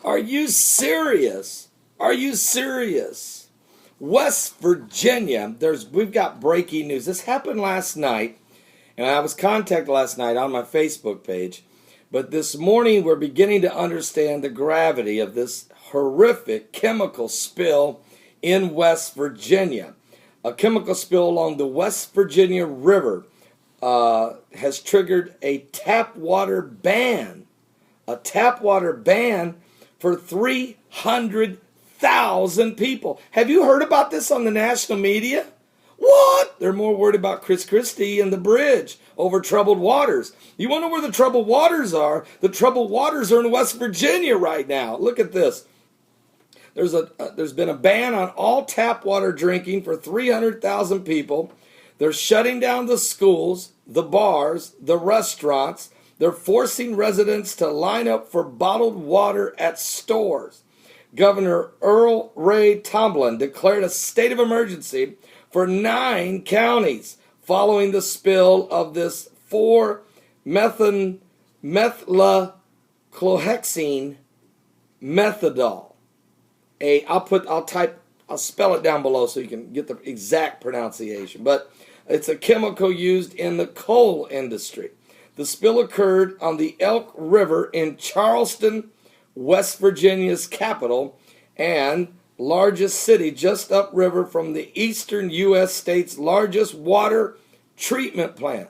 Are you serious? Are you serious? West Virginia, we've got breaking news. This happened last night, and I was contacted last night on my Facebook page. But this morning, we're beginning to understand the gravity of this horrific chemical spill in West Virginia. A chemical spill along the West Virginia River has triggered a tap water ban. A tap water ban for 300,000 people. Have you heard about this on the national media? What? They're more worried about Chris Christie and the bridge over troubled waters. You want to know where the troubled waters are? The troubled waters are in West Virginia right now. Look at this. There's been a ban on all tap water drinking for 300,000 people. They're shutting down the schools, the bars, the restaurants. They're forcing residents to line up for bottled water at stores. Governor Earl Ray Tomblin declared a state of emergency for 9 counties following the spill of this 4-methylclohexene methadol. I'll spell it down below so you can get the exact pronunciation. But it's a chemical used in the coal industry. The spill occurred on the Elk River in Charleston, West Virginia's capital and largest city, just upriver from the eastern U.S. state's largest water treatment plant.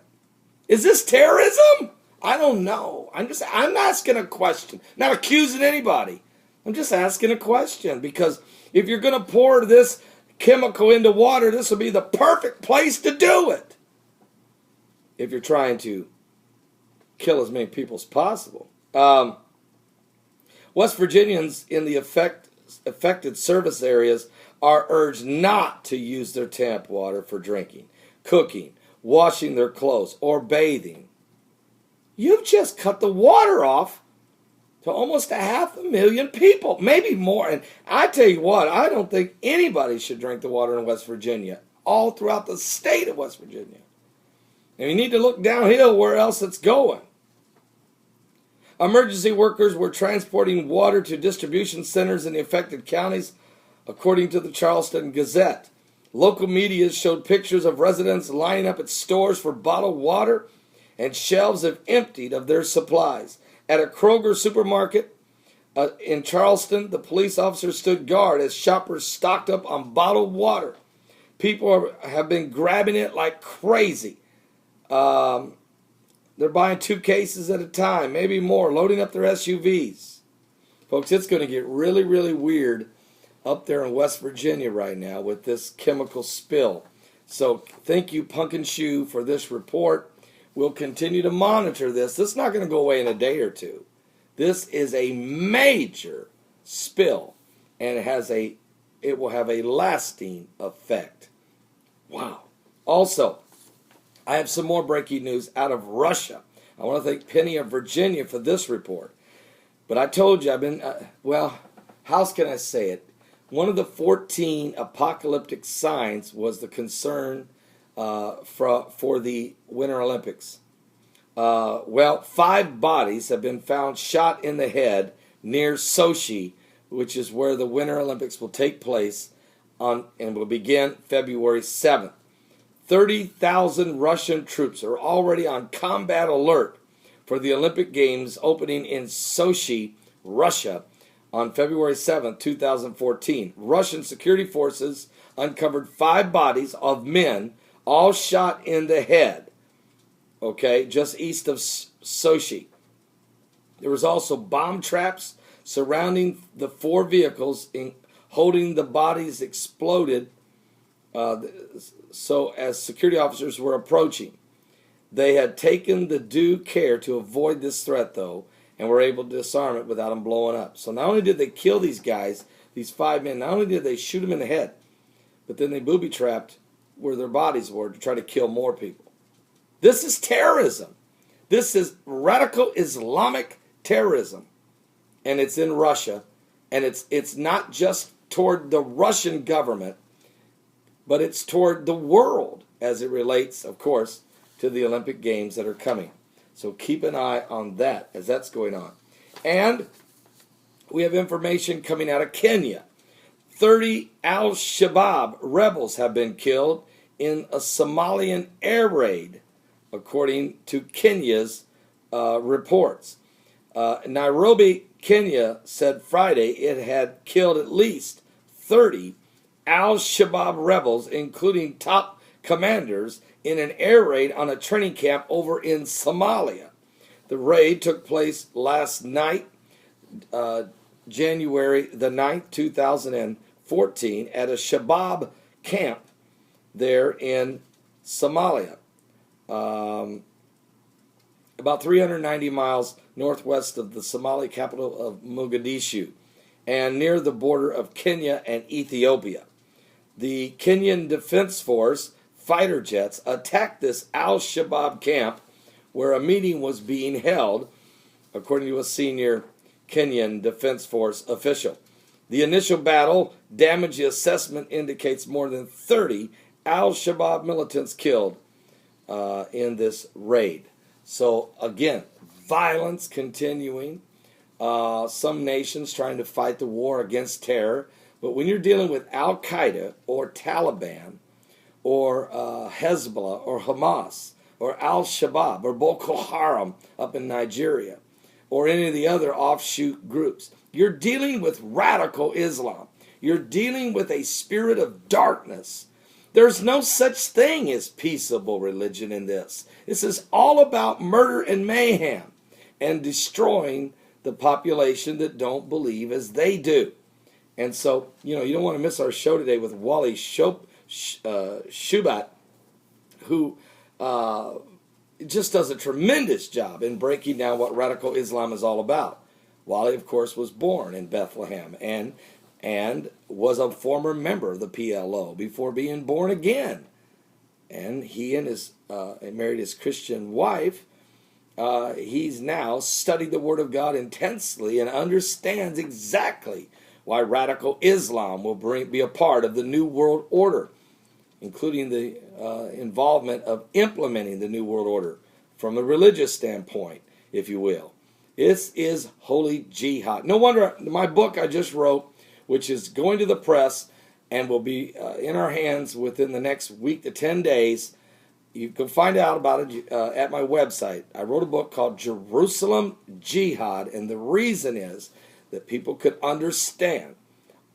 Is this terrorism? I don't know. I'm asking a question, not accusing anybody. I'm just asking a question, because if you're going to pour this chemical into water, this will be the perfect place to do it. If you're trying to kill as many people as possible. West Virginians in the affected service areas are urged not to use their tap water for drinking, cooking, washing their clothes, or bathing. You've just cut the water off to almost 500,000 people, maybe more. And I tell you what, I don't think anybody should drink the water in West Virginia, all throughout the state of West Virginia. And you need to look downhill where else it's going. Emergency workers were transporting water to distribution centers in the affected counties, according to the Charleston Gazette. Local media showed pictures of residents lining up at stores for bottled water, and shelves have emptied of their supplies. At a Kroger supermarket in Charleston, the police officers stood guard as shoppers stocked up on bottled water. People have been grabbing it like crazy. They're buying 2 cases at a time, maybe more, loading up their SUVs. Folks, it's going to get really, really weird up there in West Virginia right now with this chemical spill. So thank you, Pumpkin Shoe, for this report. We'll continue to monitor this. This is not going to go away in a day or two. This is a major spill, and it will have a lasting effect. Wow. Also, I have some more breaking news out of Russia. I want to thank Penny of Virginia for this report. But I told you I've been, how can I say it? One of the 14 apocalyptic signs was the concern for the Winter Olympics. 5 bodies have been found shot in the head near Sochi, which is where the Winter Olympics will take place and will begin February 7th. 30,000 Russian troops are already on combat alert for the Olympic Games opening in Sochi, Russia, on February 7th, 2014. Russian security forces uncovered 5 bodies of men, all shot in the head, just east of Sochi. There was also bomb traps surrounding the 4 vehicles holding the bodies exploded. So as security officers were approaching, they had taken the due care to avoid this threat, though, and were able to disarm it without them blowing up. So not only did they kill these guys, these 5 men, not only did they shoot them in the head, but then they booby-trapped where their bodies were to try to kill more people. This is terrorism. This is radical Islamic terrorism. And it's in Russia. And it's not just toward the Russian government, but it's toward the world as it relates, of course, to the Olympic Games that are coming. So keep an eye on that as that's going on. And We have information coming out of Kenya. 30 al-Shabaab rebels have been killed in a Somalian air raid, according to Kenya's reports. Nairobi, Kenya said Friday it had killed at least 30 al-Shabaab rebels, including top commanders, in an air raid on a training camp over in Somalia. The raid took place last night, January the 9th, 2014, at a Shabaab camp there in Somalia, about 390 miles northwest of the Somali capital of Mogadishu, and near the border of Kenya and Ethiopia. The Kenyan Defense Force fighter jets attacked this al-Shabaab camp where a meeting was being held, according to a senior Kenyan Defense Force official. The initial battle damage assessment indicates more than 30 al-Shabaab militants killed in this raid. So again, violence continuing. Some nations trying to fight the war against terror. But when you're dealing with Al-Qaeda or Taliban or Hezbollah or Hamas or Al-Shabaab or Boko Haram up in Nigeria or any of the other offshoot groups, you're dealing with radical Islam. You're dealing with a spirit of darkness. There's no such thing as peaceable religion in this. This is all about murder and mayhem and destroying the population that don't believe as they do. And so, you don't want to miss our show today with Wally Shubat, who just does a tremendous job in breaking down what radical Islam is all about. Wally, of course, was born in Bethlehem and was a former member of the PLO before being born again. And he and his married his Christian wife. He's now studied the Word of God intensely and understands exactly why radical Islam will be a part of the New World Order, including the involvement of implementing the New World Order from a religious standpoint, if you will. This is holy jihad. No wonder my book I just wrote, which is going to the press and will be in our hands within the next week to 10 days. You can find out about it at my website. I wrote a book called Jerusalem Jihad, and the reason is that people could understand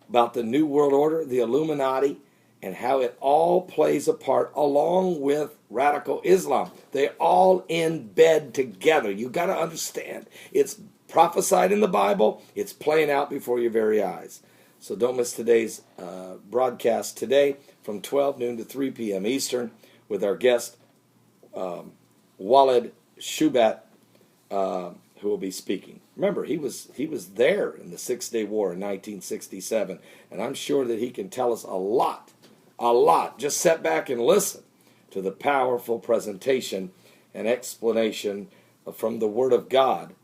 about the New World Order, the Illuminati, and how it all plays a part along with radical Islam. They're all in bed together. You got to understand. It's prophesied in the Bible. It's playing out before your very eyes. So don't miss today's broadcast today from 12 noon to 3 p.m. Eastern with our guest, Walid Shubat, who will be speaking. Remember, he was there in the Six-Day War in 1967, and I'm sure that he can tell us a lot. Just sit back and listen to the powerful presentation and explanation from the Word of God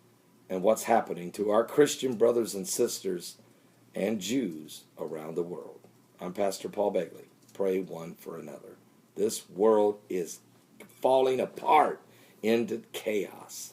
and what's happening to our Christian brothers and sisters and Jews around the world. I'm Pastor Paul Begley. Pray one for another. This world is falling apart into chaos.